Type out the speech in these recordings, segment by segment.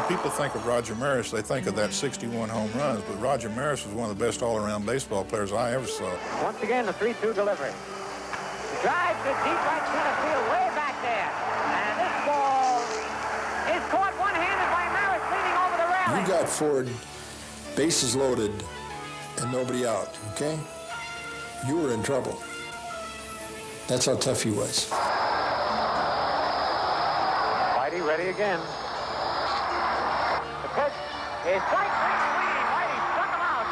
people think of Roger Maris, they think of that 61 home runs, but Roger Maris was one of the best all-around baseball players I ever saw. Once again, the 3-2 delivery. Drive to deep right center field, way back there. And this ball is caught one-handed by Maris, leaning over the railing. You got Ford, bases loaded, and nobody out, okay? You were in trouble. That's how tough he was. Whitey ready again. The pitch is strike three swinging. Whitey struck him out.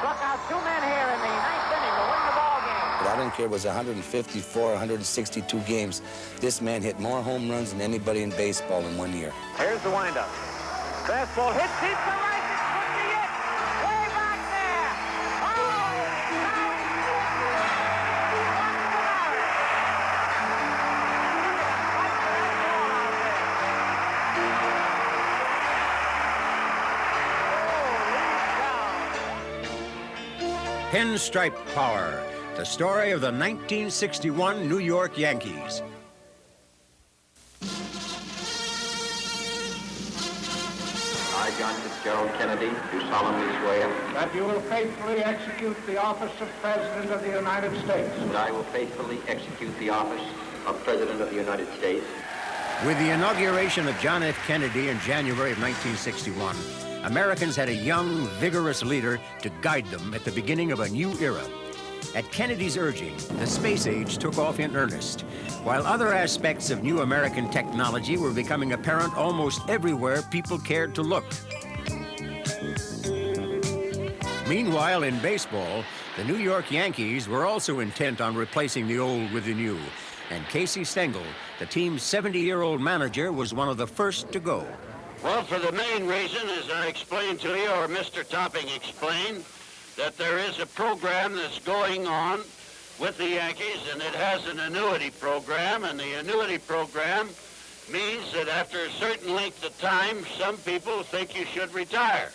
Struck out two men here in the ninth inning to win the ball game. But I don't care, it was 154, 162 games. This man hit more home runs than anybody in baseball in 1 year. Here's the windup. Fastball hits deep to right. It could be it. Way back there. Pinstripe Power, the story of the 1961 New York Yankees. I, John Fitzgerald Kennedy, do solemnly swear that you will faithfully execute the office of President of the United States. that I will faithfully execute the office of President of the United States. With the inauguration of John F. Kennedy in January of 1961, Americans had a young, vigorous leader to guide them at the beginning of a new era. At Kennedy's urging, the space age took off in earnest, while other aspects of new American technology were becoming apparent almost everywhere people cared to look. Meanwhile, in baseball, the New York Yankees were also intent on replacing the old with the new, and Casey Stengel, the team's 70-year-old manager, was one of the first to go. Well, for the main reason, as I explained to you, or Mr. Topping explained, that there is a program that's going on with the Yankees, and it has an annuity program, and the annuity program means that after a certain length of time, some people think you should retire.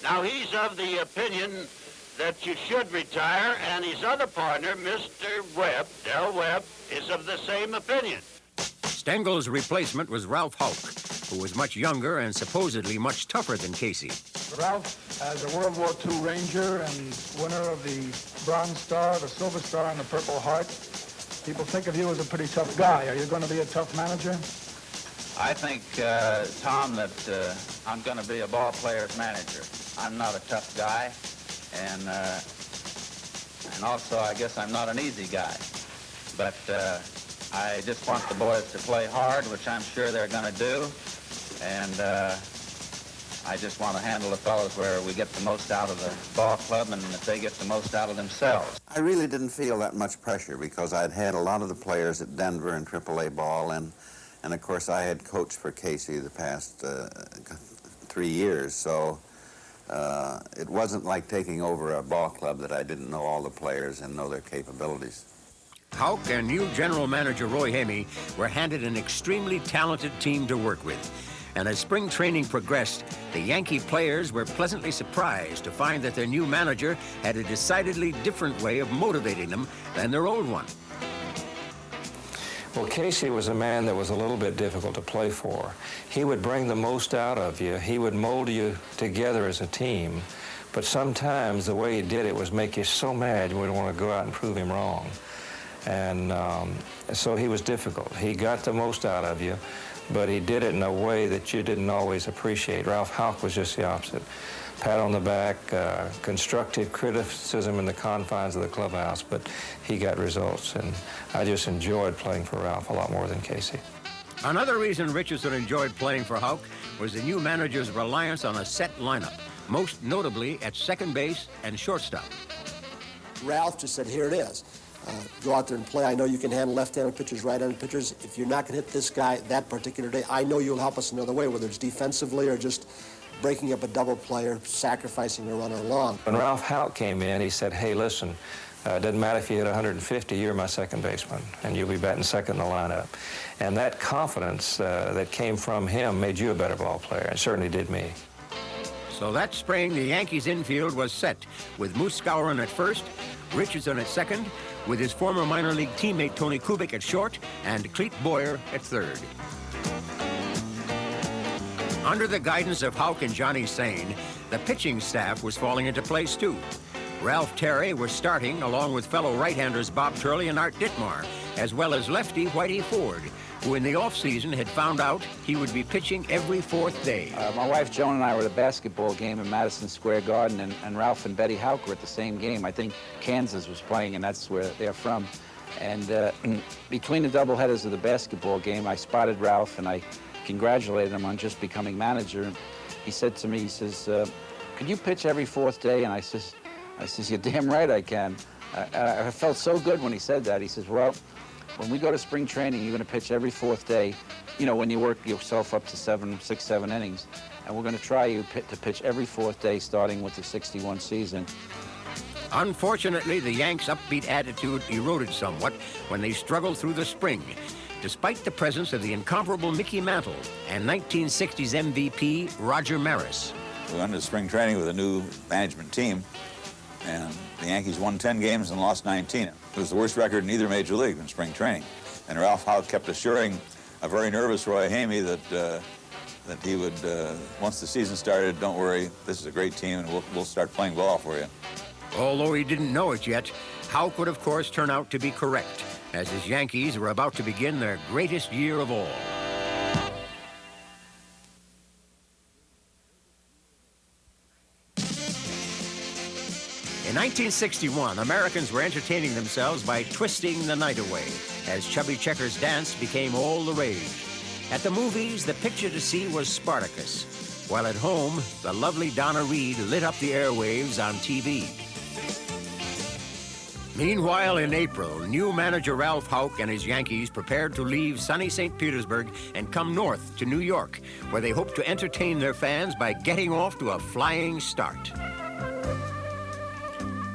Now, he's of the opinion that you should retire, and his other partner, Mr. Webb, Del Webb, is of the same opinion. Stengel's replacement was Ralph Houck, who was much younger and supposedly much tougher than Casey. Ralph, as a World War II Ranger and winner of the Bronze Star, the Silver Star, and the Purple Heart, people think of you as a pretty tough guy. Are you going to be a tough manager? I think, Tom, that I'm going to be a ball player's manager. I'm not a tough guy, and also I guess I'm not an easy guy. But I just want the boys to play hard, which I'm sure they're going to do, and I just want to handle the fellows where we get the most out of the ball club and that they get the most out of themselves. I really didn't feel that much pressure because I'd had a lot of the players at Denver and AAA ball, and of course I had coached for Casey the past 3 years, so it wasn't like taking over a ball club that I didn't know all the players and know their capabilities. Houck and new general manager Roy Hamey were handed an extremely talented team to work with. And as spring training progressed, the Yankee players were pleasantly surprised to find that their new manager had a decidedly different way of motivating them than their old one. Well, Casey was a man that was a little bit difficult to play for. He would bring the most out of you. He would mold you together as a team. But sometimes the way he did it was make you so mad you would want to go out and prove him wrong. And so he was difficult. He got the most out of you, but he did it in a way that you didn't always appreciate. Ralph Houck was just the opposite. Pat on the back, constructive criticism in the confines of the clubhouse, but he got results, and I just enjoyed playing for Ralph a lot more than Casey. Another reason Richardson enjoyed playing for Houck was the new manager's reliance on a set lineup, most notably at second base and shortstop. Ralph just said, here it is. Go out there and play. I know you can handle left-handed pitchers, right-handed pitchers. If you're not going to hit this guy that particular day, I know you'll help us another way, whether it's defensively or just breaking up a double play or sacrificing a runner along. When Ralph Houck came in, he said, hey, listen, it doesn't matter if you hit 150, you're my second baseman, and you'll be batting second in the lineup. And that confidence that came from him made you a better ball player. It certainly did me. So that spring, the Yankees' infield was set, with Moose Skowron at first, Richardson at second, with his former minor league teammate Tony Kubik at short, and Clete Boyer at third. Under the guidance of Houck and Johnny Sain, the pitching staff was falling into place too. Ralph Terry was starting along with fellow right-handers Bob Turley and Art Ditmar, as well as lefty Whitey Ford, who in the offseason had found out he would be pitching every fourth day. My wife Joan and I were at a basketball game in Madison Square Garden, and Ralph and Betty Houck were at the same game. I think Kansas was playing, and that's where they're from. And between the doubleheaders of the basketball game, I spotted Ralph, and I congratulated him on just becoming manager. He said to me, he says, could you pitch every fourth day? And I says, you're damn right I can. I felt so good when he said that. He says, well, when we go to spring training, you're going to pitch every fourth day, you know, when you work yourself up to 6, 7 innings. And we're going to try you to pitch every fourth day starting with the 61 season. Unfortunately, the Yanks' upbeat attitude eroded somewhat when they struggled through the spring, despite the presence of the incomparable Mickey Mantle and 1960s MVP Roger Maris. We went into spring training with a new management team, and the Yankees won 10 games and lost 19. It was the worst record in either major league in spring training. And Ralph Houck kept assuring a very nervous Roy Hamey that he would, once the season started, don't worry, this is a great team, and we'll start playing ball for you. Although he didn't know it yet, Houck would, of course, turn out to be correct, as his Yankees were about to begin their greatest year of all. In 1961, Americans were entertaining themselves by twisting the night away, as Chubby Checker's dance became all the rage. At the movies, the picture to see was Spartacus, while at home, the lovely Donna Reed lit up the airwaves on TV. Meanwhile, in April, new manager Ralph Houck and his Yankees prepared to leave sunny St. Petersburg and come north to New York, where they hoped to entertain their fans by getting off to a flying start.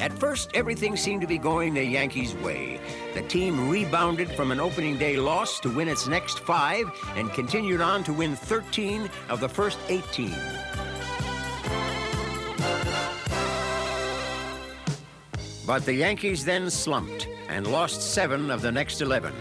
At first, everything seemed to be going the Yankees' way. The team rebounded from an opening day loss to win its next 5 and continued on to win 13 of the first 18. But the Yankees then slumped and lost 7 of the next 11.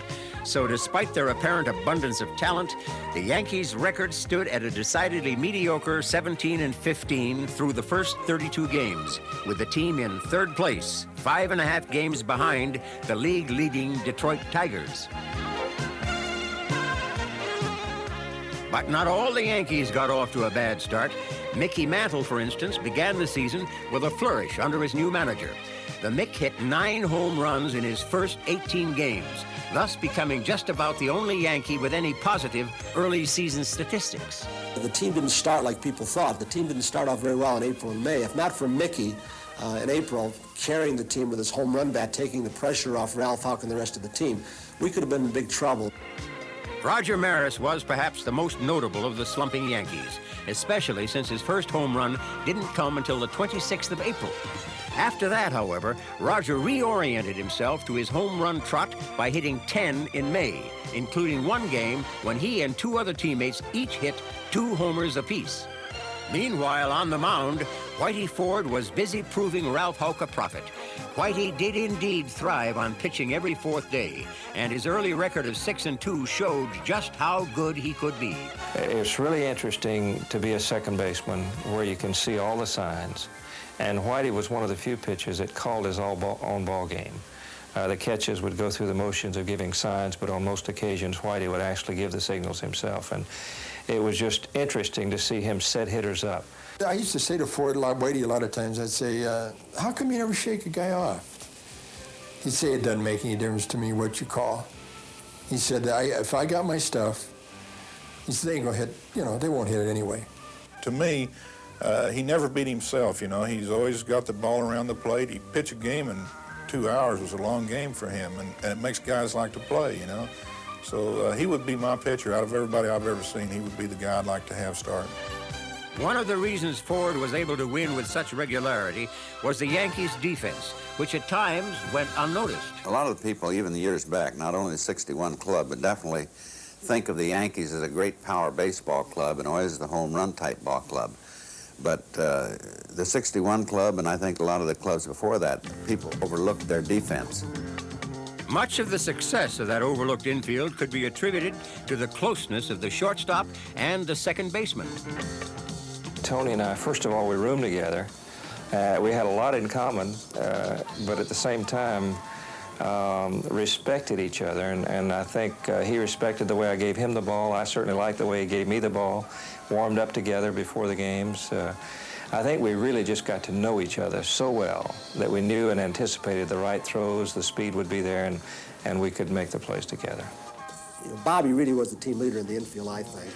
So despite their apparent abundance of talent, the Yankees' record stood at a decidedly mediocre 17-15 through the first 32 games, with the team in 3rd place, 5.5 games behind the league-leading Detroit Tigers. But not all the Yankees got off to a bad start. Mickey Mantle, for instance, began the season with a flourish under his new manager. The Mick hit 9 home runs in his first 18 games, thus becoming just about the only Yankee with any positive early season statistics. The team didn't start like people thought. The team didn't start off very well in April and May. If not for Mickey in April carrying the team with his home run bat, taking the pressure off Ralph Houck and the rest of the team, we could have been in big trouble. Roger Maris was perhaps the most notable of the slumping Yankees, especially since his first home run didn't come until the 26th of April. After that, however, Roger reoriented himself to his home run trot by hitting 10 in May, including one game when he and 2 other teammates each hit 2 homers apiece. Meanwhile, on the mound, Whitey Ford was busy proving Ralph Houck a prophet. Whitey did indeed thrive on pitching every 4th day, and his early record of 6-2 showed just how good he could be. It's really interesting to be a second baseman where you can see all the signs. And Whitey was one of the few pitchers that called his own ball game. The catches would go through the motions of giving signs, but on most occasions, Whitey would actually give the signals himself. And it was just interesting to see him set hitters up. I used to say to Whitey a lot of times, I'd say, how come you never shake a guy off? He'd say, it doesn't make any difference to me what you call. He said, if I got my stuff, he said, they ain't gonna hit, they won't hit it anyway. To me, he never beat himself, He's always got the ball around the plate. He'd pitch a game in 2 hours was a long game for him, and it makes guys like to play, So he would be my pitcher. Out of everybody I've ever seen, he would be the guy I'd like to have start. One of the reasons Ford was able to win with such regularity was the Yankees' defense, which at times went unnoticed. A lot of the people, even the years back, not only the 61 club, but definitely think of the Yankees as a great power baseball club and always the home run type ball club. But the 61 club, and I think a lot of the clubs before that, people overlooked their defense. Much of the success of that overlooked infield could be attributed to the closeness of the shortstop and the second baseman. Tony and I, first of all, we roomed together. We had a lot in common, but at the same time, respected each other, and I think he respected the way I gave him the ball. I certainly liked the way he gave me the ball. Warmed up together before the games. I think we really just got to know each other so well that we knew and anticipated the right throws, the speed would be there, and we could make the plays together. You know, Bobby really was the team leader in the infield, I think.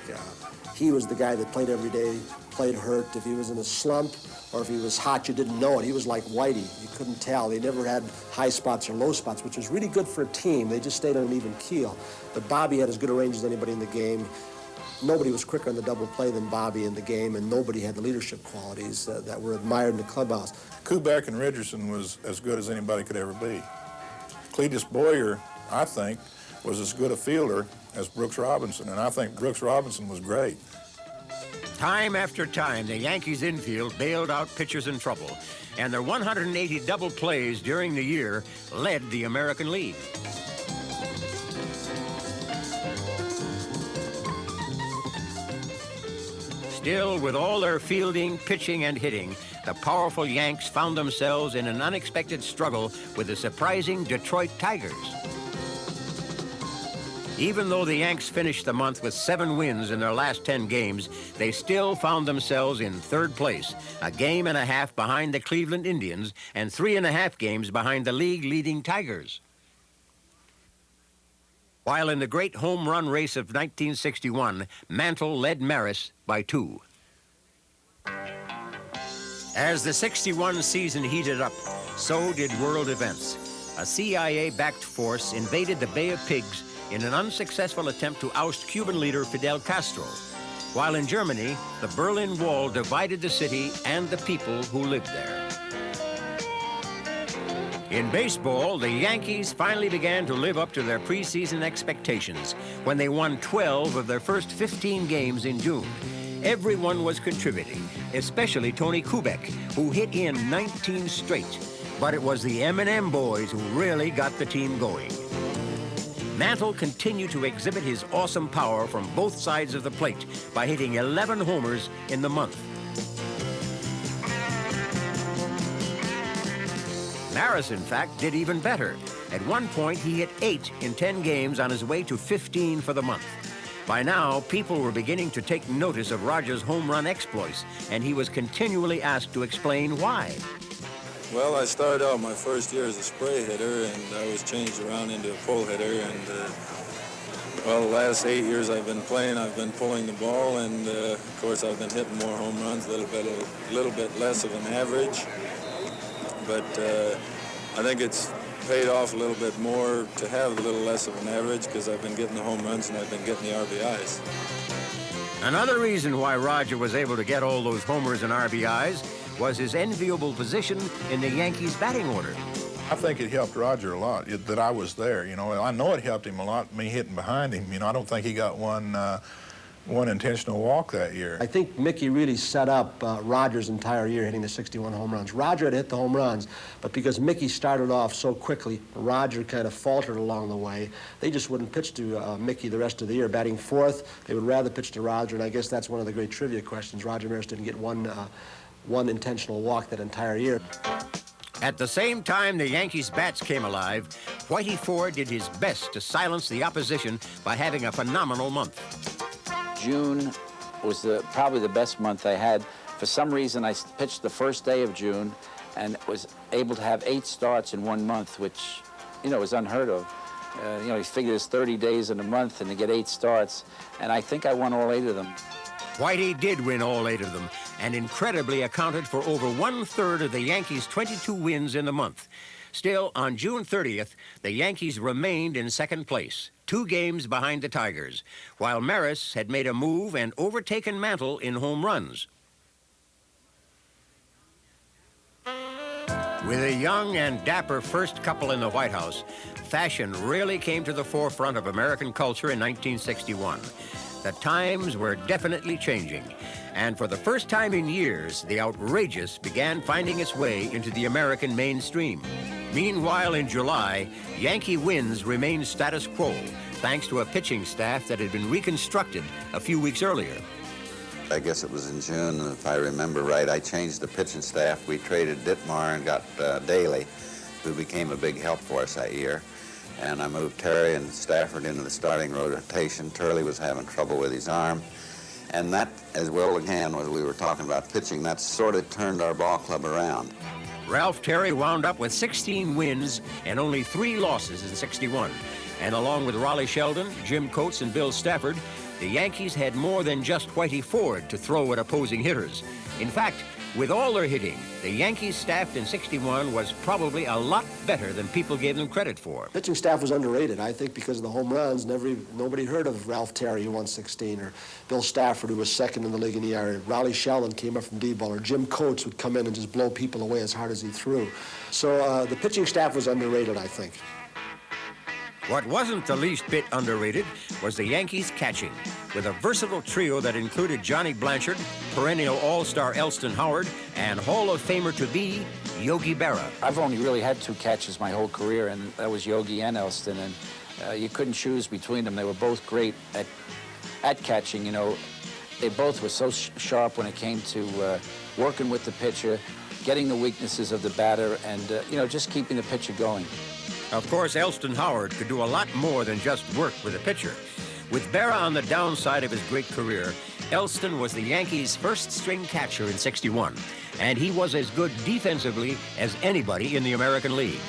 He was the guy that played every day, played hurt. If he was in a slump or if he was hot, you didn't know it. He was like Whitey. You couldn't tell. They never had high spots or low spots, which was really good for a team. They just stayed on an even keel. But Bobby had as good a range as anybody in the game. Nobody was quicker on the double play than Bobby in the game, and nobody had the leadership qualities that were admired in the clubhouse. Kubek and Richardson was as good as anybody could ever be. Cletus Boyer, I think, was as good a fielder as Brooks Robinson, and I think Brooks Robinson was great. Time after time, the Yankees infield bailed out pitchers in trouble, and their 180 double plays during the year led the American League. Still, with all their fielding, pitching, and hitting, the powerful Yanks found themselves in an unexpected struggle with the surprising Detroit Tigers. Even though the Yanks finished the month with 7 wins in their last 10 games, they still found themselves in third place, a game and a half behind the Cleveland Indians and 3.5 games behind the league-leading Tigers. While in the great home run race of 1961, Mantle led Maris by 2. As the 61 season heated up, so did world events. A CIA-backed force invaded the Bay of Pigs in an unsuccessful attempt to oust Cuban leader Fidel Castro. While in Germany, the Berlin Wall divided the city and the people who lived there. In baseball, the Yankees finally began to live up to their preseason expectations when they won 12 of their first 15 games in June. Everyone was contributing, especially Tony Kubek, who hit in 19 straight. But it was the M&M boys who really got the team going. Mantle continued to exhibit his awesome power from both sides of the plate by hitting 11 homers in the month. Maris, in fact, did even better. At one point, he hit 8 in 10 games on his way to 15 for the month. By now, people were beginning to take notice of Rogers' home run exploits, and he was continually asked to explain why. Well, I started out my first year as a spray hitter, and I was changed around into a pull hitter, and well, the last 8 years I've been playing, I've been pulling the ball, and of course I've been hitting more home runs, a little bit less of an average. But I think it's paid off a little bit more to have a little less of an average because I've been getting the home runs and I've been getting the RBIs. Another reason why Roger was able to get all those homers and RBIs was his enviable position in the Yankees' batting order. I think it helped Roger a lot that I was there. You know, I know it helped him a lot, me hitting behind him. You know, I don't think he got one intentional walk that year. I think Mickey really set up Roger's entire year hitting the 61 home runs. Roger had hit the home runs, but because Mickey started off so quickly, Roger kind of faltered along the way. They just wouldn't pitch to Mickey the rest of the year. Batting fourth, they would rather pitch to Roger, and I guess that's one of the great trivia questions. Roger Maris didn't get one intentional walk that entire year. At the same time the Yankees' bats came alive, Whitey Ford did his best to silence the opposition by having a phenomenal month. June was probably the best month I had. For some reason, I pitched the first day of June and was able to have 8 starts in 1 month, which, you know, was unheard of. You know, you figure there's 30 days in a month and to get 8 starts, and I think I won all 8 of them. Whitey did win all 8 of them, and incredibly accounted for over 1/3 of the Yankees' 22 wins in the month. Still, on June 30th, the Yankees remained in second place, 2 games behind the Tigers, while Maris had made a move and overtaken Mantle in home runs. With a young and dapper first couple in the White House, fashion really came to the forefront of American culture in 1961. The times were definitely changing, and for the first time in years, the outrageous began finding its way into the American mainstream. Meanwhile, in July, Yankee wins remained status quo, thanks to a pitching staff that had been reconstructed a few weeks earlier. I guess it was in June, if I remember right, I changed the pitching staff. We traded Ditmar and got Daly, who became a big help for us that year. And I moved Terry and Stafford into the starting rotation. Turley was having trouble with his arm. And that, as well again, as we were talking about pitching, that sort of turned our ball club around. Ralph Terry wound up with 16 wins and only 3 losses in '61. And along with Raleigh Sheldon, Jim Coates, and Bill Stafford, the Yankees had more than just Whitey Ford to throw at opposing hitters. In fact, with all their hitting, the Yankees staff in '61 was probably a lot better than people gave them credit for. Pitching staff was underrated, I think, because of the home runs. Nobody heard of Ralph Terry, who won 16, or Bill Stafford, who was second in the league in the area. Raleigh Sheldon came up from D-ball, or Jim Coates would come in and just blow people away as hard as he threw. So the pitching staff was underrated, I think. What wasn't the least bit underrated was the Yankees' catching, with a versatile trio that included Johnny Blanchard, perennial All-Star Elston Howard, and Hall of Famer-to-be Yogi Berra. I've only really had 2 catches my whole career, and that was Yogi and Elston, and you couldn't choose between them. They were both great at catching. You know, they both were so sharp when it came to working with the pitcher, getting the weaknesses of the batter, and, you know, just keeping the pitcher going. Of course, Elston Howard could do a lot more than just work with a pitcher. With Berra on the downside of his great career, Elston was the Yankees' first-string catcher in '61, and he was as good defensively as anybody in the American League.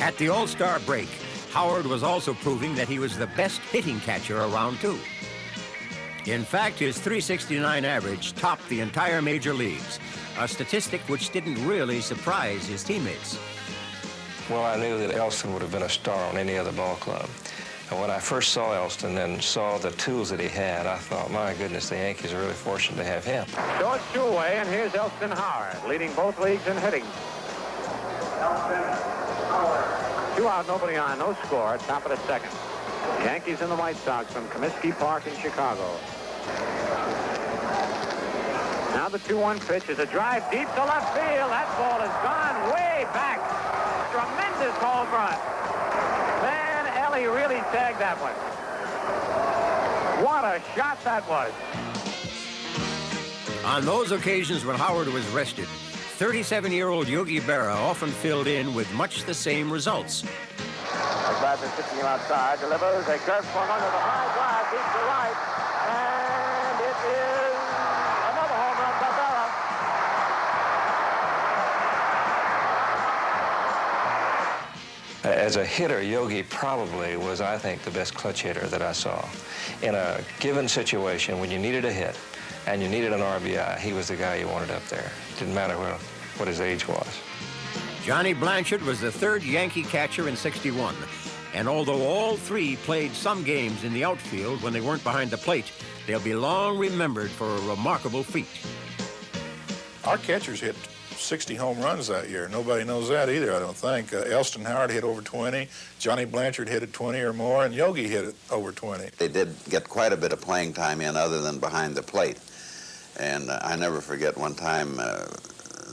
At the All-Star break, Howard was also proving that he was the best hitting catcher around, too. In fact, his .369 average topped the entire major leagues, a statistic which didn't really surprise his teammates. Well, I knew that Elston would have been a star on any other ball club. And when I first saw Elston and saw the tools that he had, I thought, my goodness, the Yankees are really fortunate to have him. So it's 2 away, and here's Elston Howard, leading both leagues in hitting. 2 out, nobody on, no score, top of the second. The Yankees and the White Sox from Comiskey Park in Chicago. Now the 2-1 pitch is a drive deep to left field. That ball has gone way back. Tremendous home run. Man, Ellie really tagged that one. What a shot that was. On those occasions when Howard was rested, 37-year-old Yogi Berra often filled in with much the same results. The driver sitting outside delivers a curve swung under the high drive, deep to right, and it is another home run by Berra. As a hitter, Yogi probably was, I think, the best clutch hitter that I saw. In a given situation, when you needed a hit and you needed an RBI, he was the guy you wanted up there. Didn't matter what his age was. Johnny Blanchard was the 3rd Yankee catcher in '61. And although all 3 played some games in the outfield when they weren't behind the plate, they'll be long remembered for a remarkable feat. Our catchers hit 60 home runs that year. Nobody knows that either, I don't think. Elston Howard hit over 20, Johnny Blanchard hit at 20 or more, and Yogi hit it over 20. They did get quite a bit of playing time in other than behind the plate. And I never forget one time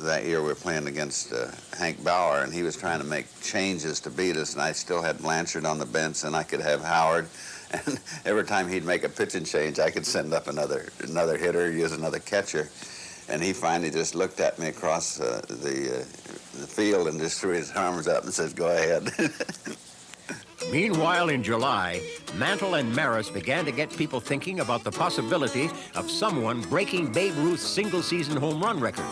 that year we were playing against Hank Bauer, and he was trying to make changes to beat us, and I still had Blanchard on the bench, and I could have Howard. And every time he'd make a pitching change, I could send up another hitter, use another catcher. And he finally just looked at me across the field and just threw his arms up and said, "Go ahead." Meanwhile, in July, Mantle and Maris began to get people thinking about the possibility of someone breaking Babe Ruth's single-season home run record.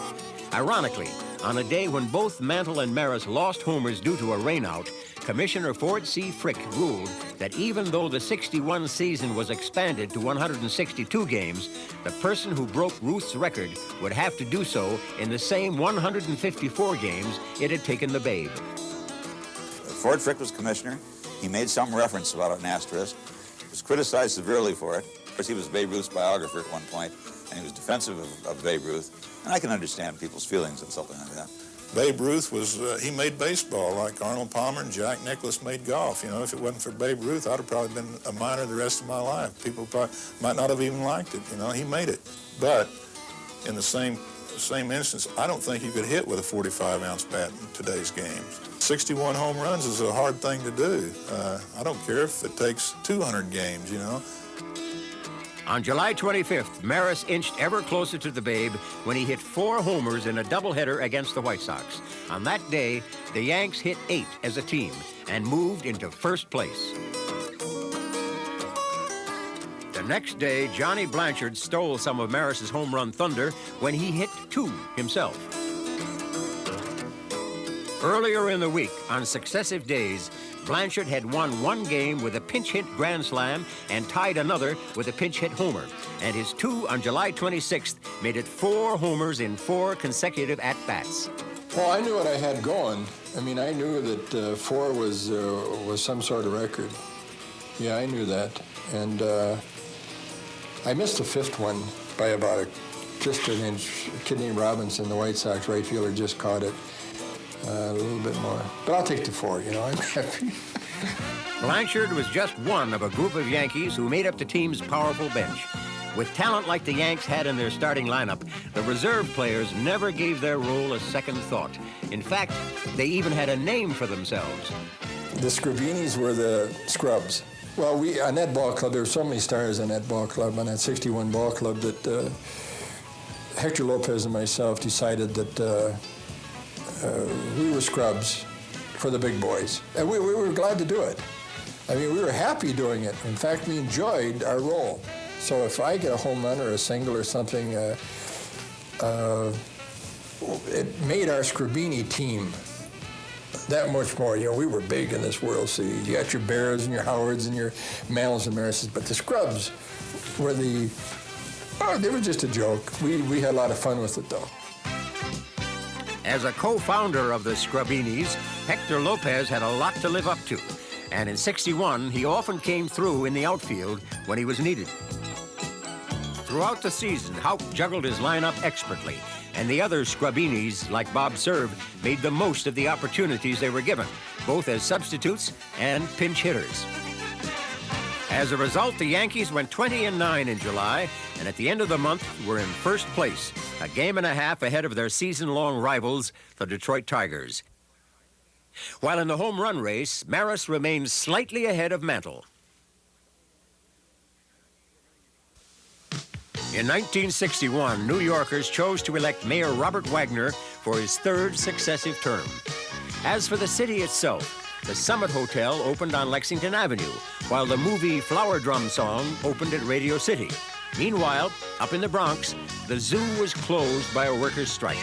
Ironically, on a day when both Mantle and Maris lost homers due to a rainout, Commissioner Ford C. Frick ruled that even though the '61 season was expanded to 162 games, the person who broke Ruth's record would have to do so in the same 154 games it had taken the Babe. Ford Frick was commissioner. He made some reference about an asterisk. He was criticized severely for it. Of course, he was Babe Ruth's biographer at one point, and he was defensive of Babe Ruth. And I can understand people's feelings and something like that. Babe Ruth was, he made baseball like Arnold Palmer and Jack Nicklaus made golf. You know, if it wasn't for Babe Ruth, I'd have probably been a minor the rest of my life. People probably might not have even liked it. You know, he made it. But in the same instance, I don't think you could hit with a 45-ounce bat in today's games. 61 home runs is a hard thing to do. I don't care if it takes 200 games, you know. On July 25th, Maris inched ever closer to the Babe when he hit 4 homers in a doubleheader against the White Sox. On that day, the Yanks hit 8 as a team and moved into first place. The next day, Johnny Blanchard stole some of Maris's home run thunder when he hit 2 himself. Earlier in the week, on successive days, Blanchard had won 1 game with a pinch hit grand slam and tied another with a pinch hit homer. And his 2 on July 26th made it 4 homers in 4 consecutive at-bats. Well, I knew what I had going. I mean, I knew that 4 was some sort of record. Yeah, I knew that. And I missed the 5th one by about just an inch. A kid named Robinson, the White Sox right fielder, just caught it. A little bit more. But I'll take the 4, you know. I'm happy. Blanchard was just one of a group of Yankees who made up the team's powerful bench. With talent like the Yanks had in their starting lineup, the reserve players never gave their role a second thought. In fact, they even had a name for themselves. The Scrabinis were the scrubs. Well, on that ball club, there were so many stars on that ball club, on that 61 ball club, that Hector Lopez and myself decided that we were scrubs for the big boys. And we were glad to do it. I mean, we were happy doing it. In fact, we enjoyed our role. So if I get a home run or a single or something, it made our Scrabini team that much more. You know, we were big in this World Series. You got your Bears and your Howards and your Mallons and Marises, but the scrubs were they were just a joke. We had a lot of fun with it, though. As a co-founder of the Scrabinis, Hector Lopez had a lot to live up to. And in '61, he often came through in the outfield when he was needed. Throughout the season, Houck juggled his lineup expertly, and the other Scrabinis, like Bob Cerv, made the most of the opportunities they were given, both as substitutes and pinch hitters. As a result, the Yankees went 20-9 in July, and at the end of the month were in first place, a game and a half ahead of their season-long rivals, the Detroit Tigers. While in the home run race, Maris remained slightly ahead of Mantle. In 1961, New Yorkers chose to elect Mayor Robert Wagner for his 3rd successive term. As for the city itself, the Summit Hotel opened on Lexington Avenue, while the movie Flower Drum Song opened at Radio City. Meanwhile, up in the Bronx, the zoo was closed by a workers' strike.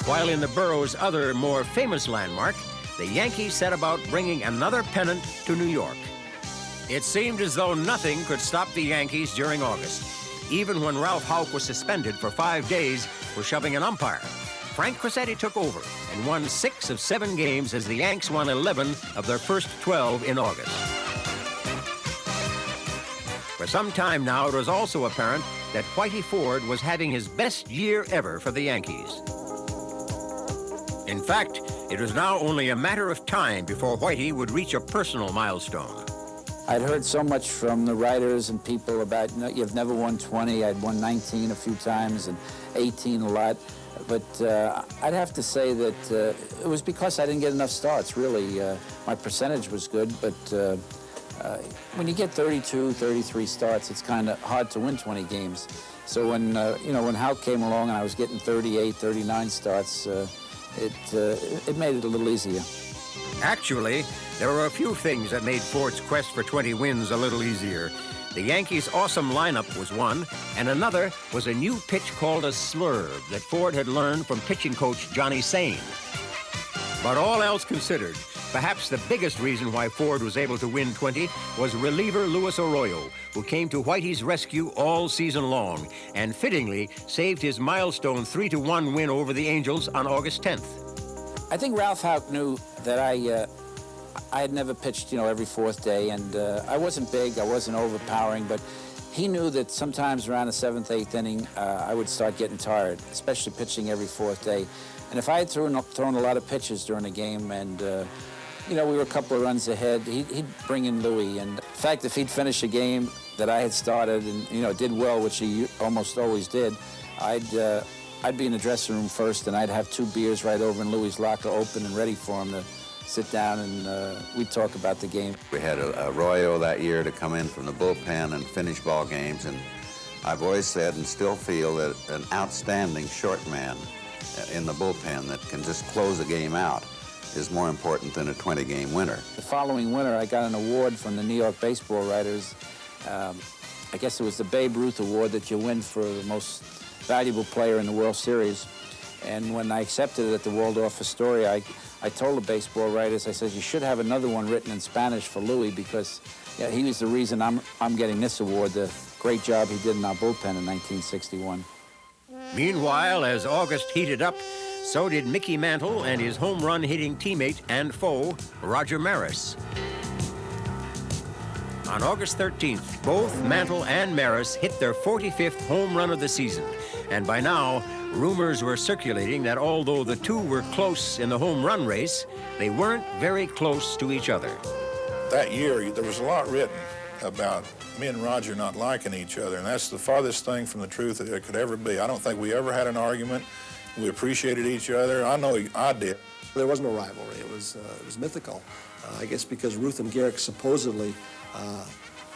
While in the borough's other, more famous landmark, the Yankees set about bringing another pennant to New York. It seemed as though nothing could stop the Yankees during August, even when Ralph Houck was suspended for 5 days for shoving an umpire. Frank Crosetti took over and won 6 of 7 games as the Yanks won 11 of their first 12 in August. For some time now, it was also apparent that Whitey Ford was having his best year ever for the Yankees. In fact, it was now only a matter of time before Whitey would reach a personal milestone. I'd heard so much from the writers and people about, you know, you've never won 20. I'd won 19 a few times and 18 a lot. But I'd have to say that it was because I didn't get enough starts, really. My percentage was good, but when you get 32, 33 starts, it's kind of hard to win 20 games. So when, when Houck came along and I was getting 38, 39 starts, it made it a little easier. Actually, there were a few things that made Ford's quest for 20 wins a little easier. The Yankees' awesome lineup was one, and another was a new pitch called a swerve that Ford had learned from pitching coach Johnny Sain. But all else considered, perhaps the biggest reason why Ford was able to win 20 was reliever Luis Arroyo, who came to Whitey's rescue all season long and fittingly saved his milestone 3-1 win over the Angels on August 10th. I think Ralph Houck knew that I had never pitched, every 4th day, and I wasn't big, I wasn't overpowering, but he knew that sometimes around the 7th, 8th inning, I would start getting tired, especially pitching every 4th day. And if I had thrown a lot of pitches during a game and, you know, we were a couple of runs ahead, he'd bring in Louis. And in fact, if he'd finished a game that I had started and, you know, did well, which he almost always did, I'd be in the dressing room first, and I'd have 2 beers right over in Louis' locker, open and ready for him to sit down, and we'd talk about the game. We had Arroyo that year to come in from the bullpen and finish ball games, and I've always said and still feel that an outstanding short man in the bullpen that can just close a game out is more important than a 20-game winner. The following winter, I got an award from the New York baseball writers. I guess it was the Babe Ruth Award that you win for the most valuable player in the World Series. And when I accepted it at the Waldorf Astoria, I told the baseball writers, I said, you should have another one written in Spanish for Louis, because yeah, he was the reason I'm getting this award, the great job he did in our bullpen in 1961. Meanwhile, as August heated up, so did Mickey Mantle and his home run hitting teammate and foe, Roger Maris. On August 13th, both Mantle and Maris hit their 45th home run of the season. And by now, rumors were circulating that although the two were close in the home run race, they weren't very close to each other. That year, there was a lot written about me and Roger not liking each other, and that's the farthest thing from the truth that it could ever be. I don't think we ever had an argument. We appreciated each other. I know I did. There was no rivalry. It was mythical. I guess because Ruth and Garrick supposedly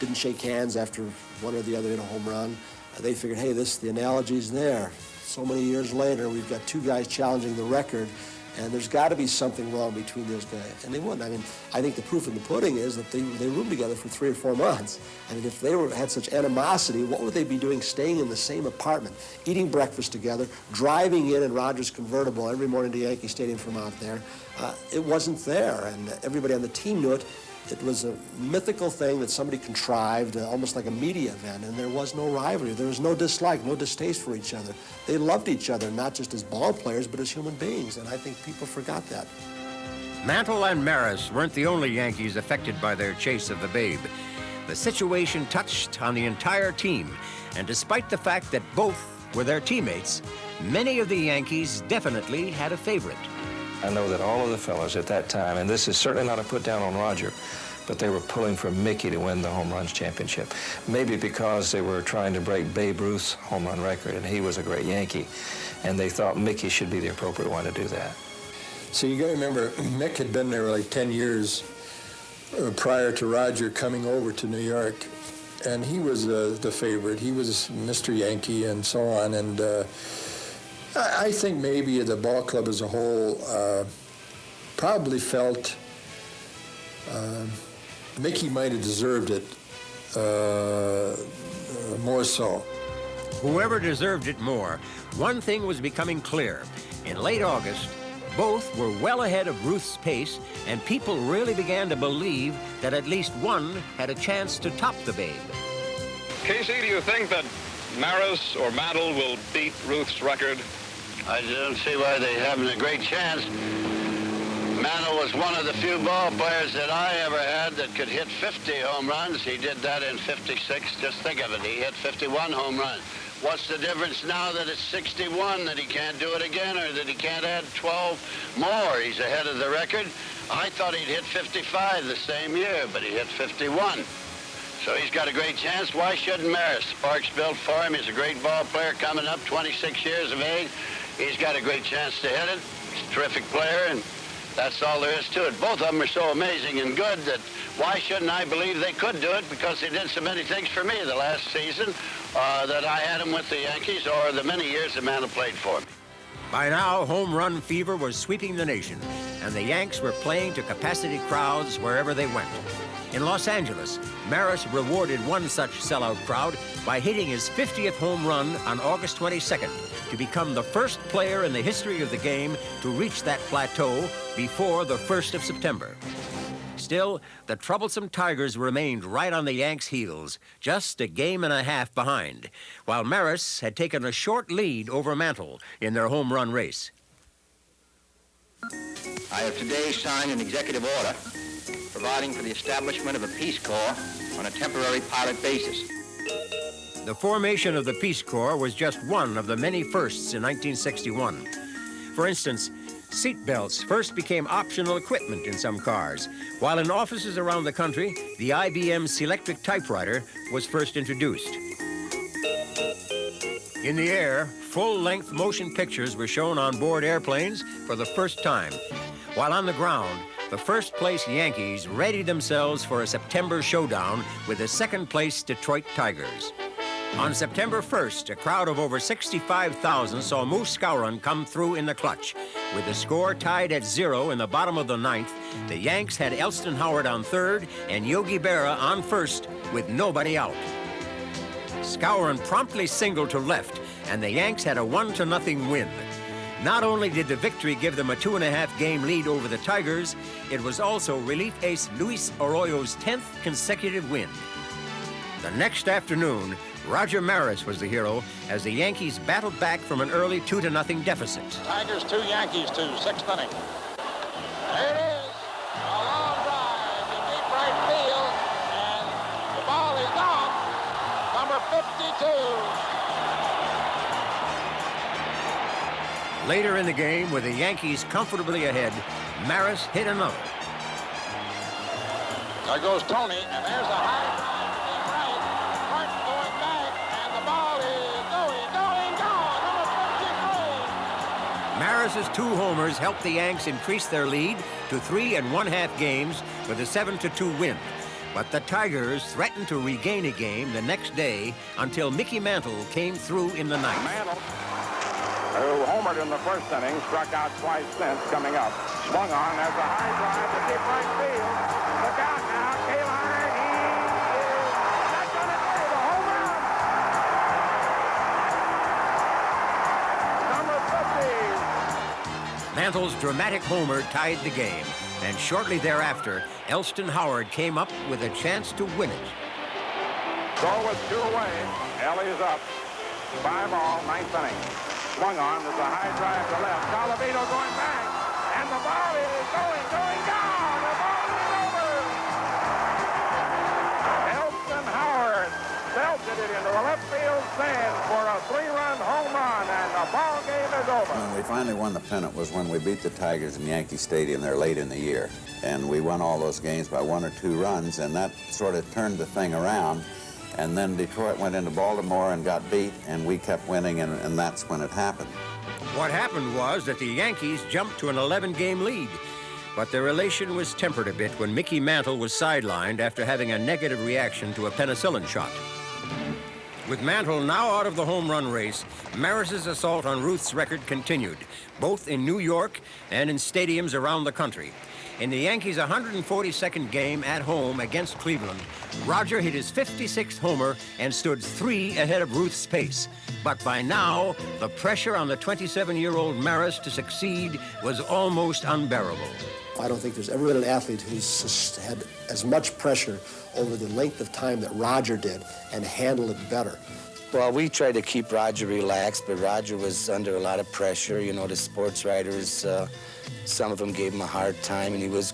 didn't shake hands after one or the other hit a home run. They figured, hey, the analogy's there. So many years later, we've got 2 guys challenging the record, and there's got to be something wrong between those guys. And they wouldn't. I mean, I think the proof in the pudding is that they roomed together for 3 or 4 months. I mean, if they had such animosity, what would they be doing staying in the same apartment, eating breakfast together, driving in Roger's convertible every morning to Yankee Stadium from out there? It wasn't there, and everybody on the team knew it. It was a mythical thing that somebody contrived, almost like a media event, and there was no rivalry. There was no dislike, no distaste for each other. They loved each other, not just as ball players, but as human beings, and I think people forgot that. Mantle and Maris weren't the only Yankees affected by their chase of the Babe. The situation touched on the entire team, and despite the fact that both were their teammates, many of the Yankees definitely had a favorite. I know that all of the fellas at that time, and this is certainly not a put down on Roger, but they were pulling for Mickey to win the home runs championship. Maybe because they were trying to break Babe Ruth's home run record, and he was a great Yankee, and they thought Mickey should be the appropriate one to do that. So you got to remember, Mick had been there like 10 years prior to Roger coming over to New York, and he was the favorite. He was Mr. Yankee and so on, and I think maybe the ball club as a whole probably felt Mickey might have deserved it more so. Whoever deserved it more, one thing was becoming clear. In late August, both were well ahead of Ruth's pace, and people really began to believe that at least one had a chance to top the Babe. Casey, do you think that Maris or Mantle will beat Ruth's record? I don't see why they haven't a great chance. Mantle was one of the few ball players that I ever had that could hit 50 home runs. He did that in 56. Just think of it. He hit 51 home runs. What's the difference now that it's 61, that he can't do it again, or that he can't add 12 more? He's ahead of the record. I thought he'd hit 55 the same year, but he hit 51. So he's got a great chance. Why shouldn't Maris? Sparks built for him. He's a great ball player coming up, 26 years of age. He's got a great chance to hit it. He's a terrific player, and that's all there is to it. Both of them are so amazing and good that why shouldn't I believe they could do it? Because they did so many things for me the last season that I had them with the Yankees, or the many years the Mantle played for me. By now, home run fever was sweeping the nation, and the Yanks were playing to capacity crowds wherever they went. In Los Angeles, Maris rewarded one such sellout crowd by hitting his 50th home run on August 22nd to become the first player in the history of the game to reach that plateau before the 1st of September. Still, the troublesome Tigers remained right on the Yanks' heels, just a game and a half behind, while Maris had taken a short lead over Mantle in their home run race. I have today signed an executive order providing for the establishment of a Peace Corps on a temporary pilot basis. The formation of the Peace Corps was just one of the many firsts in 1961. For instance, seat belts first became optional equipment in some cars, while in offices around the country, the IBM Selectric typewriter was first introduced. In the air, full-length motion pictures were shown on board airplanes for the first time, while on the ground, the first-place Yankees readied themselves for a September showdown with the second-place Detroit Tigers. On September 1st, a crowd of over 65,000 saw Moose Skowron come through in the clutch. With the score tied at 0 in the bottom of the ninth, the Yanks had Elston Howard on third and Yogi Berra on first with nobody out. Skowron promptly singled to left, and the Yanks had a 1-0 win. Not only did the victory give them a 2.5-game lead over the Tigers, it was also relief ace Luis Arroyo's 10th consecutive win. The next afternoon, Roger Maris was the hero as the Yankees battled back from an early 2-0 deficit. Tigers 2, Yankees 2, 6th inning. There it is. A long drive to deep right field, and the ball is gone. Number 52. Later in the game, with the Yankees comfortably ahead, Maris hit another. There goes Tony, and there's a high drive to deep right. Martin going back, and the ball is going, gone. Number 53. Maris's 2 homers helped the Yanks increase their lead to 3 1/2 games with a 7-2 win. But the Tigers threatened to regain a game the next day until Mickey Mantle came through in the ninth. Mantle, who homered in the first inning, struck out twice since, coming up. Swung on as a high drive to deep right field. Look out now, Kaline, he is not going to play the home run. Number 50. Mantle's dramatic homer tied the game, and shortly thereafter, Elston Howard came up with a chance to win it. Throw with 2 away. Ellie's up. 5 all, 9th inning. Swung on, there's a high drive to left. Colavito going back, and the ball is going, gone. The ball is over. Elston Howard belted it into the left field stands for a 3-run home run, and the ball game is over. When we finally won the pennant was when we beat the Tigers in Yankee Stadium there late in the year. And we won all those games by 1 or 2 runs, and that sort of turned the thing around. And then Detroit went into Baltimore and got beat, and we kept winning, and that's when it happened. What happened was that the Yankees jumped to an 11-game lead, but their elation was tempered a bit when Mickey Mantle was sidelined after having a negative reaction to a penicillin shot. With Mantle now out of the home run race, Maris's assault on Ruth's record continued, both in New York and in stadiums around the country. In the Yankees' 142nd game at home against Cleveland, Roger hit his 56th homer and stood 3 ahead of Ruth's pace. But by now, the pressure on the 27-year-old Maris to succeed was almost unbearable. I don't think there's ever been an athlete who's had as much pressure over the length of time that Roger did and handled it better. Well, we tried to keep Roger relaxed, but Roger was under a lot of pressure. You know, the sports writers, some of them gave him a hard time, and he was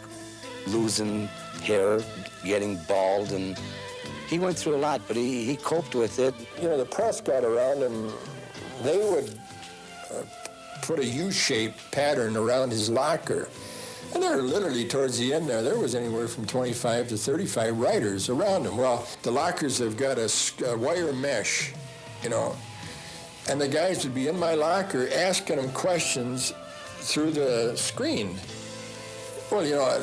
losing hair, getting bald, and he went through a lot, but he coped with it. You know, the press got around him. They would put a U-shaped pattern around his locker. And there, literally towards the end there was anywhere from 25 to 35 writers around him. Well, the lockers have got a wire mesh, you know, and the guys would be in my locker asking him questions through the screen. Well, you know,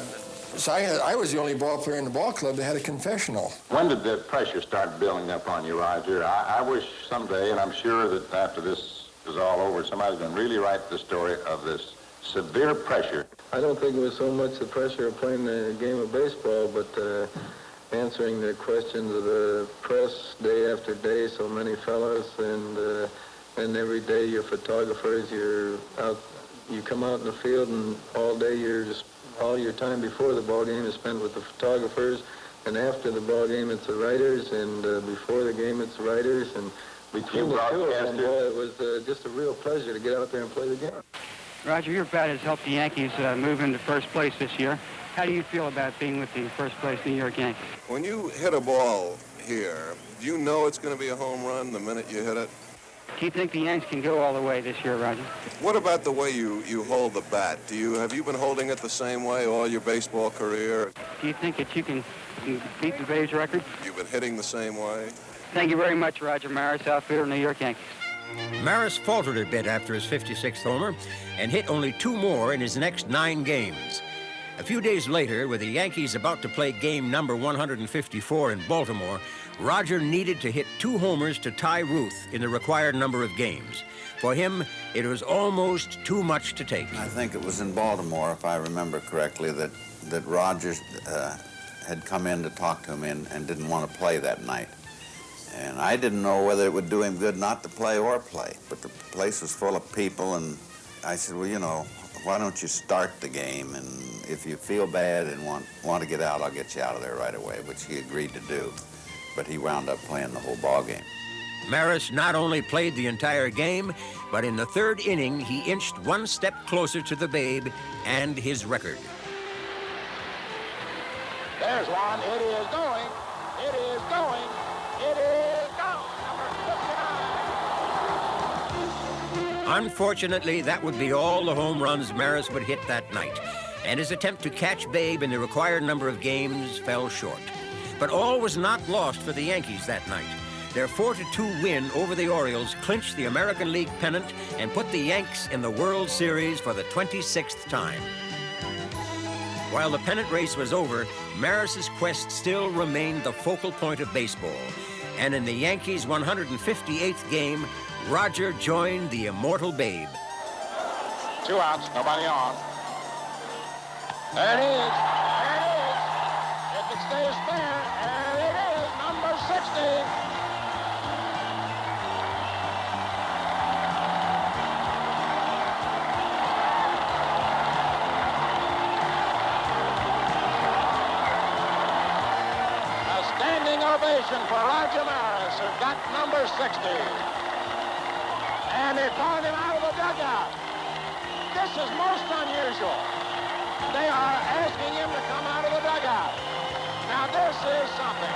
so I was the only ball player in the ball club that had a confessional. When did the pressure start building up on you, Roger? I wish someday, and I'm sure that after this is all over, somebody's going to really write the story of this severe pressure. I don't think it was so much the pressure of playing the game of baseball, but answering the questions of the press day after day, so many fellas, and every day your photographers, you come out in the field, and all day all your time before the ball game is spent with the photographers, and after the ball game it's the writers, and before the game it's the writers, and between the two of them, boy, it was just a real pleasure to get out there and play the game. Roger, your bat has helped the Yankees move into first place this year. How do you feel about being with the first place New York Yankees? When you hit a ball here, do you know it's going to be a home run the minute you hit it? Do you think the Yanks can go all the way this year, Roger? What about the way you hold the bat? Have you been holding it the same way all your baseball career? Do you think that you can beat the Bays record? You've been hitting the same way? Thank you very much, Roger Maris, outfielder, New York Yankees. Maris faltered a bit after his 56th homer and hit only 2 more in his next 9 games. A few days later, with the Yankees about to play game number 154 in Baltimore, Roger needed to hit 2 homers to tie Ruth in the required number of games. For him, it was almost too much to take. I think it was in Baltimore, if I remember correctly, that Roger had come in to talk to him and didn't want to play that night. And I didn't know whether it would do him good not to play or play, but the place was full of people, and I said, well, you know, why don't you start the game, and if you feel bad and want to get out, I'll get you out of there right away, which he agreed to do. But he wound up playing the whole ball game. Maris not only played the entire game, but in the 3rd inning, he inched 1 step closer to the Babe and his record. There's one. It is going. It is going. It is gone. Number 59. Unfortunately, that would be all the home runs Maris would hit that night, and his attempt to catch Babe in the required number of games fell short. But all was not lost for the Yankees that night. Their 4-2 win over the Orioles clinched the American League pennant and put the Yanks in the World Series for the 26th time. While the pennant race was over, Maris's quest still remained the focal point of baseball. And in the Yankees' 158th game, Roger joined the immortal Babe. 2 outs, nobody on. There it is. There it is. If it stays fair, and it is number 60. Ovation for Roger Maris, who got number 60. And they found him out of the dugout. This is most unusual. They are asking him to come out of the dugout. Now this is something.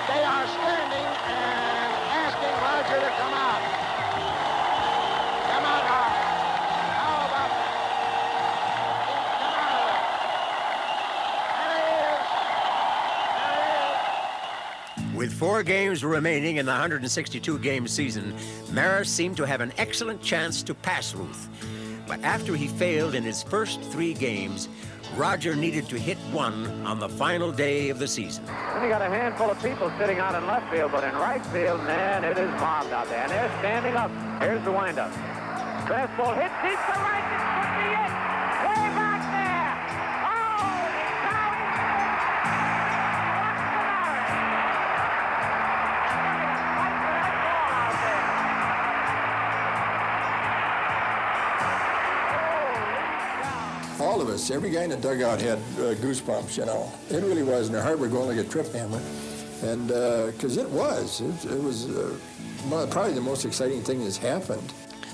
They are standing and asking Roger to come out. Come out, Roger. How about that? Come out of there. With 4 games remaining in the 162-game season, Maris seemed to have an excellent chance to pass Ruth. But after he failed in his first 3 games, Roger needed to hit 1 on the final day of the season. Then you got a handful of people sitting out in left field, but in right field, man, it is mobbed out there. And they're standing up. Here's the windup. Fastball hit deep to right. This could be it. Way back there. Holy cow. All of us, every guy in the dugout had goosebumps, you know. It really was, and our heart were going like a trip hammer. And because it was probably the most exciting thing that's happened.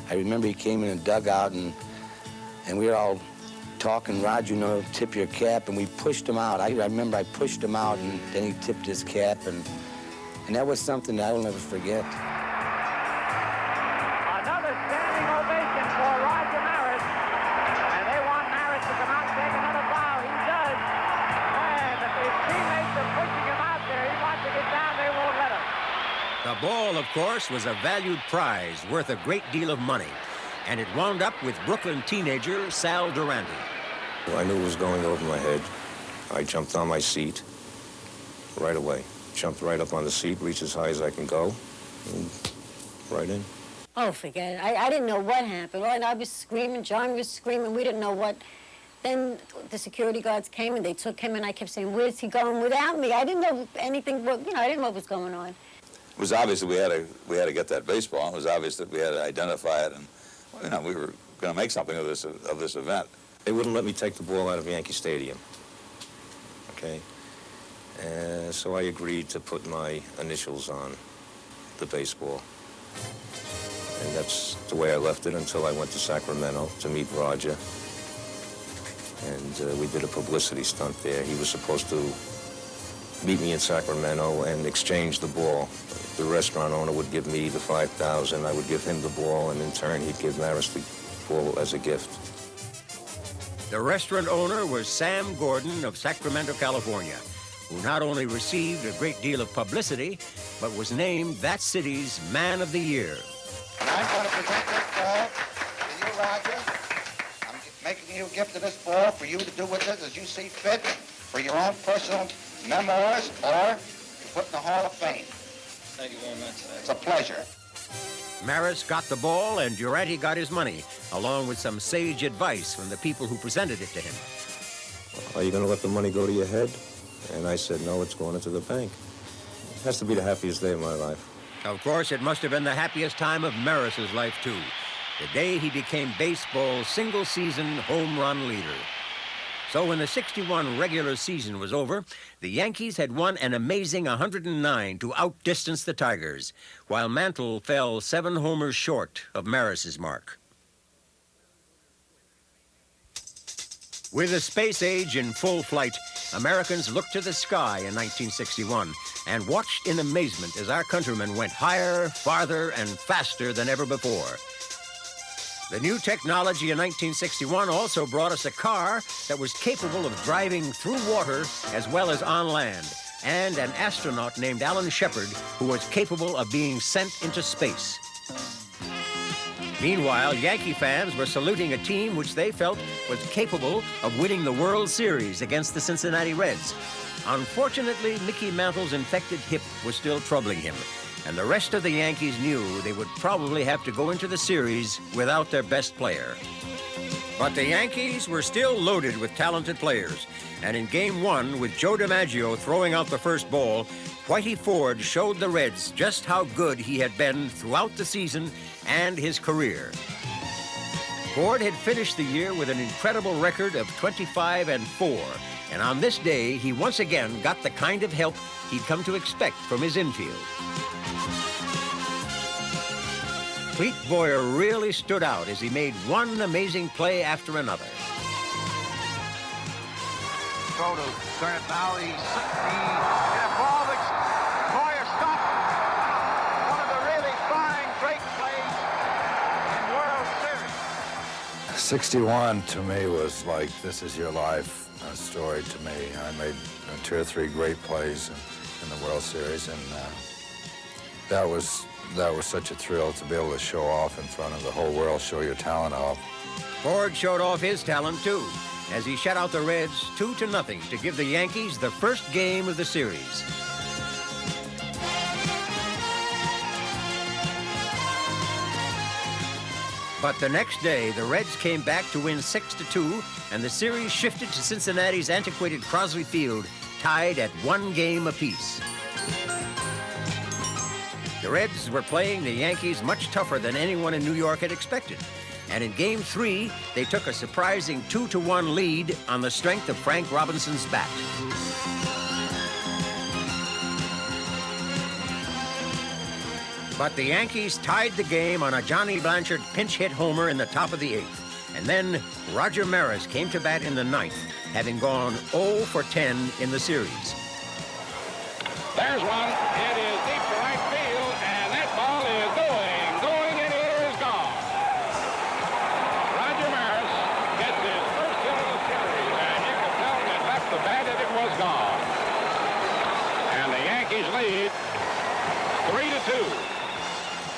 I remember he came in the dugout, and we were all talking, Roger, you know, tip your cap, and we pushed him out. I remember I pushed him out, and then he tipped his cap, and that was something that I will never forget. Another standing ovation for Roger Maris. And they want Maris to come out and take another bow. He does. And if his teammates are pushing him out there, he wants to get down, they won't let him. The ball, of course, was a valued prize worth a great deal of money, and it wound up with Brooklyn teenager Sal Durante. I knew it was going over my head. I jumped on my seat right away. Jumped right up on the seat, reached as high as I can go, and right in. Oh, forget it. I didn't know what happened. Well, I was screaming, John was screaming, we didn't know what. Then the security guards came and they took him, and I kept saying, where's he going without me? I didn't know anything, I didn't know what was going on. It was obvious that we had to get that baseball. It was obvious that we had to identify it, and we were going to make something of this event. They wouldn't let me take the ball out of Yankee Stadium. Okay, so I agreed to put my initials on the baseball, and that's the way I left it until I went to Sacramento to meet Roger, and we did a publicity stunt there. He was supposed to meet me in Sacramento and exchange the ball. The restaurant owner would give me the $5,000. I would give him the ball, and in turn, he'd give Maris the ball as a gift. The restaurant owner was Sam Gordon of Sacramento, California, who not only received a great deal of publicity, but was named that city's Man of the Year. And I'm going to present this ball to you, Roger. I'm making you a gift of this ball for you to do with it as you see fit, for your own personal memoirs or to put in the Hall of Fame. Thank you very much, sir. It's a pleasure. Maris got the ball and Durante got his money, along with some sage advice from the people who presented it to him. Are you going to let the money go to your head? And I said, no, it's going into the bank. It has to be the happiest day of my life. Of course, it must have been the happiest time of Maris's life, too. The day he became baseball's single-season home run leader. So when the 61 regular season was over, the Yankees had won an amazing 109 to outdistance the Tigers, while Mantle fell 7 homers short of Maris's mark. With the space age in full flight, Americans looked to the sky in 1961 and watched in amazement as our countrymen went higher, farther, and faster than ever before. The new technology in 1961 also brought us a car that was capable of driving through water as well as on land, and an astronaut named Alan Shepard who was capable of being sent into space. Meanwhile, Yankee fans were saluting a team which they felt was capable of winning the World Series against the Cincinnati Reds. Unfortunately, Mickey Mantle's infected hip was still troubling him, and the rest of the Yankees knew they would probably have to go into the series without their best player. But the Yankees were still loaded with talented players, and in Game 1, with Joe DiMaggio throwing out the first ball, Whitey Ford showed the Reds just how good he had been throughout the season and his career. Ford had finished the year with an incredible record of 25-4, and on this day, he once again got the kind of help he'd come to expect from his infield. Clete Boyer really stood out as he made one amazing play after another. Throw to Garnet now. He hit a ball that Boyer stopped. One of the really fine, great plays in World Series. 61 to me was like, this is your life story to me. I made 2 or 3 great plays in the World Series, and that was such a thrill to be able to show off in front of the whole world, show your talent off. Ford showed off his talent, too, as he shut out the Reds 2-0 to give the Yankees the first game of the series. But the next day, the Reds came back to win 6-2, and the series shifted to Cincinnati's antiquated Crosley Field, tied at 1 game apiece. The Reds were playing the Yankees much tougher than anyone in New York had expected. And in Game 3, they took a surprising 2-1 lead on the strength of Frank Robinson's bat. But the Yankees tied the game on a Johnny Blanchard pinch hit homer in the top of the 8th. And then Roger Maris came to bat in the 9th, having gone 0 for 10 in the series. There's one. It is deep to right field, and that ball is going, and it is gone. Roger Maris gets his first hit of the series, and you can tell that left the bat and it was gone. And the Yankees lead 3-2.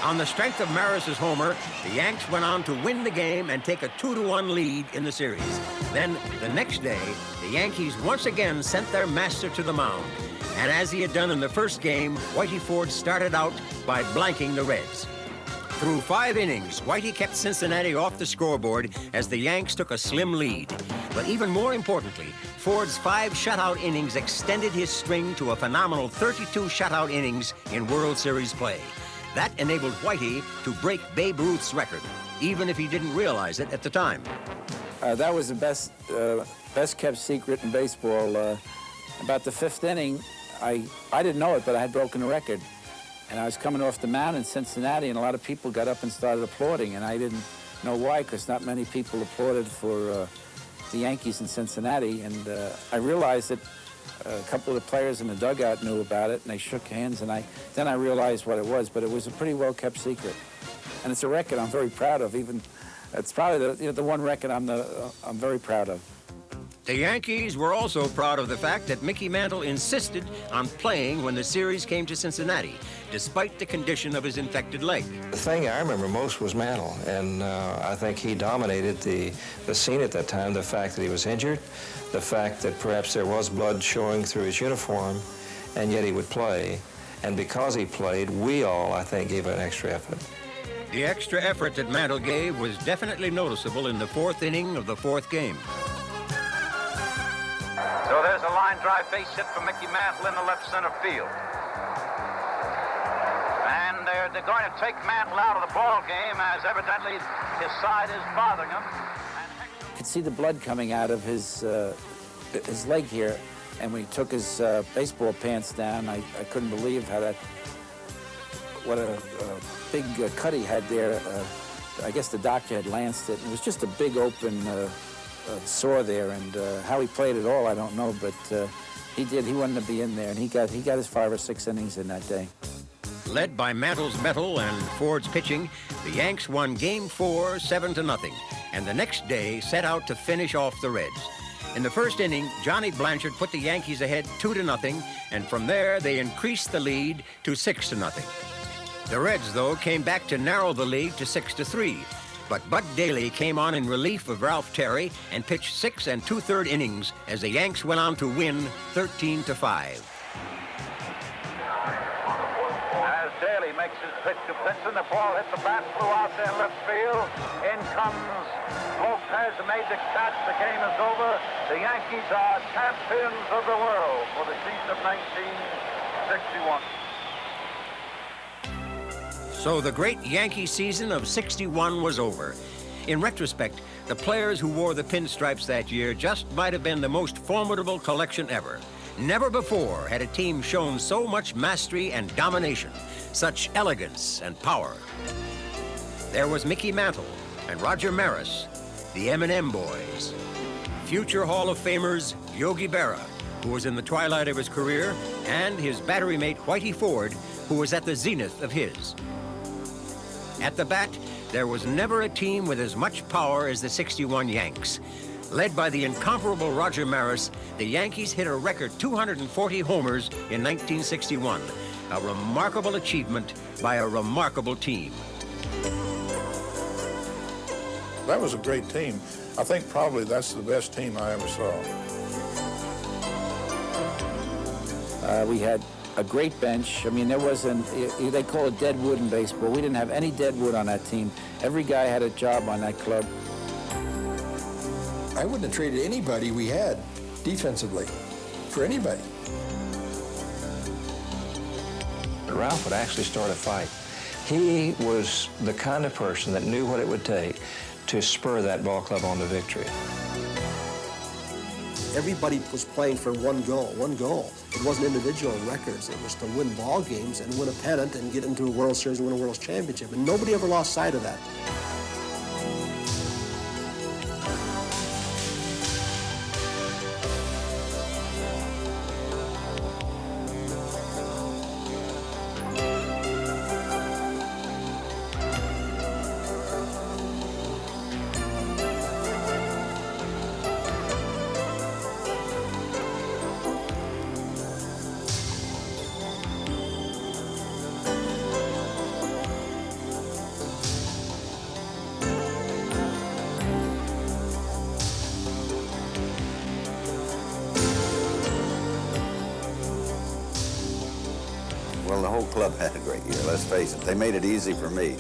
On the strength of Maris's homer, the Yanks went on to win the game and take a 2-1 lead in the series. Then, the next day, the Yankees once again sent their master to the mound. And as he had done in the first game, Whitey Ford started out by blanking the Reds. Through 5 innings, Whitey kept Cincinnati off the scoreboard as the Yanks took a slim lead. But even more importantly, Ford's 5 shutout innings extended his string to a phenomenal 32 shutout innings in World Series play. That enabled Whitey to break Babe Ruth's record, even if he didn't realize it at the time. That was the best kept secret in baseball. About the 5th inning, I didn't know it, but I had broken the record. And I was coming off the mound in Cincinnati, and a lot of people got up and started applauding, and I didn't know why, because not many people applauded for the Yankees in Cincinnati. And I realized that A couple of the players in the dugout knew about it, and they shook hands, and then I realized what it was, but it was a pretty well-kept secret. And it's a record I'm very proud of. It's probably the one record I'm very proud of. The Yankees were also proud of the fact that Mickey Mantle insisted on playing when the series came to Cincinnati, despite the condition of his infected leg. The thing I remember most was Mantle, and I think he dominated the scene at that time, the fact that he was injured, the fact that perhaps there was blood showing through his uniform, and yet he would play. And because he played, we all, I think, gave an extra effort. The extra effort that Mantle gave was definitely noticeable in the fourth inning of the fourth game. So there's a line drive base hit for Mickey Mantle in the left center field. And they're going to take Mantle out of the ball game as evidently his side is bothering him. You could see the blood coming out of his leg here, and when he took his baseball pants down, I couldn't believe what a big cut he had there. I guess the doctor had lanced it. It was just a big open sore there, and how he played it all, I don't know, but he did. He wanted to be in there, and he got his 5 or 6 innings in that day. Led by Mantle's metal and Ford's pitching, the Yanks won Game 4, 7-0, and the next day set out to finish off the Reds. In the first inning, Johnny Blanchard put the Yankees ahead 2-0, and from there they increased the lead to 6-0. The Reds, though, came back to narrow the lead to 6-3. But Bud Daly came on in relief of Ralph Terry and pitched 6 2/3 innings as the Yanks went on to win 13-5. As Daly makes his pitch to Pinson, the ball hit the bat, flew out there in left field. In comes Lopez, made the catch. The game is over. The Yankees are champions of the world for the season of 1961. So the great Yankee season of '61 was over. In retrospect, the players who wore the pinstripes that year just might have been the most formidable collection ever. Never before had a team shown so much mastery and domination, such elegance and power. There was Mickey Mantle and Roger Maris, the M&M Boys, future Hall of Famers Yogi Berra, who was in the twilight of his career, and his battery mate Whitey Ford, who was at the zenith of his. At the bat, there was never a team with as much power as the '61 Yanks. Led by the incomparable Roger Maris, the Yankees hit a record 240 homers in 1961, a remarkable achievement by a remarkable team. That was a great team. I think probably that's the best team I ever saw. We had a great bench. I mean, there wasn't, they call it dead wood in baseball. We didn't have any dead wood on that team. Every guy had a job on that club. I wouldn't have traded anybody we had defensively for anybody. Ralph would actually start a fight. He was the kind of person that knew what it would take to spur that ball club on to victory. Everybody was playing for one goal. It wasn't individual records. It was to win ball games and win a pennant and get into a World Series and win a World Championship. And nobody ever lost sight of that. Well, the whole club had a great year, let's face it. They made it easy for me.